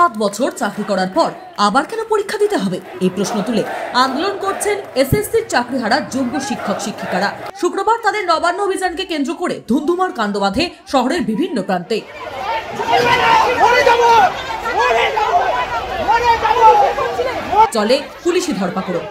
7 বছর চাকরি করার পর আবার কেন পরীক্ষা দিতে হবে এই প্রশ্ন তুলে আন্দোলন করছেন এসএসসির চাকরিহারা যোগ্য শিক্ষক শিক্ষিকারা। শুক্রবার তাদের নবান্ন অভিযানকে কেন্দ্র করে ধুন্ধুমার কাণ্ড বাঁধে শহরের বিভিন্ন প্রান্তে। চলে পুলিশি ধরপাকড়।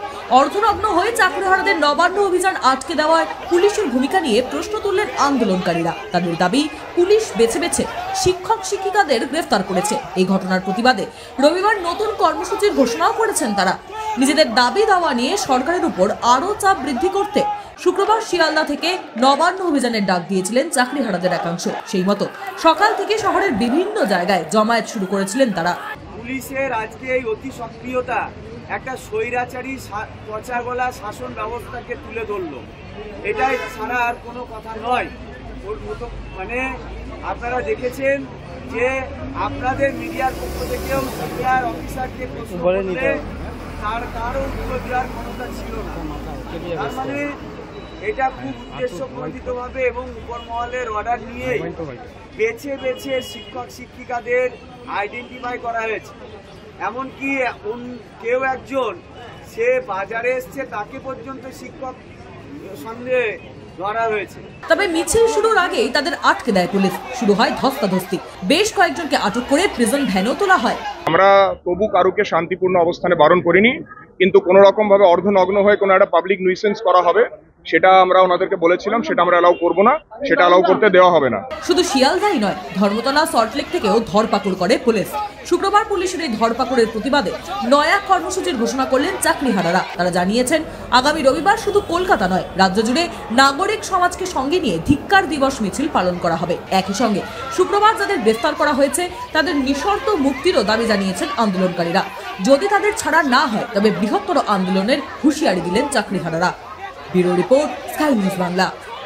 অর্ধনগ্ন হয়ে চাকরিহারাদের নবান্ন অভিযান আটকে দেওয়ায় পুলিশের ভূমিকা নিয়ে প্রশ্ন তুললেন আন্দোলনকারীরা। তাদের দাবি, পুলিশ বেছে বেছে শিক্ষক শিক্ষিকাদের গ্রেফতার করেছে। এই ঘটনার প্রতিবাদে রবিবার নতুন কর্মসূচির ঘোষণাও করেছেন তারা। নিজেদের দাবি দাওয়া নিয়ে সরকারের উপর আরও চাপ বৃদ্ধি করতে শুক্রবার শিয়ালদা থেকে নবান্ন অভিযানের ডাক দিয়েছিলেন চাকরিহারাদের একাংশ। সেই মতো সকাল থেকে শহরের বিভিন্ন জায়গায় জমায়েত শুরু করেছিলেন তারা। পুলিশের আজকে এই অতি সক্রিয়তা একটা স্বৈরাচারী পচা গলা শাসন ব্যবস্থাকে তুলে ধরলো। এটাই ছাড়া আর কোনো কথা নয়। মানে আপনারা দেখেছেন যে আপনাদের মিডিয়ার পক্ষ থেকেও সিনিয়র অফিসারকে প্রশ্ন করলে তার কারো উত্তর দেওয়ার ক্ষমতা ছিল না। তার মানে এটা খুব উদ্দেশ্যপ্রণোদিতভাবে এবং উপর মহলের অর্ডার নিয়ে বেছে বেছে শিক্ষক শিক্ষিকাদের আইডেন্টিফাই করা হয়েছে। এমনকি কেউ একজন সে বাজারে এসছে তাকে পর্যন্ত শিক্ষক সঙ্গে ধরা হয়েছে। তবে মিছিল শুরুর আগেই তাদের আটকে দেয় পুলিশ। শুরু হয় ধস্তাধস্তি। বেশ কয়েকজনকে আটক করে প্রিজন ভ্যানও তোলা হয়। আমরা তবু কারুকে শান্তিপূর্ণ অবস্থানে বারণ করিনি, কিন্তু কোনো রকম ভাবে অর্ধনগ্ন হয়ে কোনো একটা পাবলিক নিউসেন্স করা হবে সেটা আমরা ওনাদেরকে বলেছিলাম, সেটা আমরা অ্যালাউ করবো না, সেটা অ্যালাউ করতে দেওয়া হবে না। শুধু শিয়ালদাই নয়, ধর্মতলা সল্টলেক থেকেও ধরপাকড় করে পুলিশ। শুক্রবার পুলিশের এই ধরপাকড়ের প্রতিবাদে নয়া কর্মসূচির ঘোষণা করলেন চাকরিহারারা। তারা জানিয়েছেন, আগামী রবিবার শুধু কলকাতা নয়, রাজ্য জুড়ে নাগরিক সমাজকে সঙ্গে নিয়ে ধিক্কার দিবস মিছিল পালন করা হবে। একই সঙ্গে শুক্রবার যাদের গ্রেফতার করা হয়েছে তাদের নিঃশর্ত মুক্তিরও দাবি জানিয়েছেন আন্দোলনকারীরা। যদি তাদের ছাড়া না হয় তবে বৃহত্তর আন্দোলনের হুঁশিয়ারি দিলেন চাকরিহারারা। Bureau report, sky news Bangla.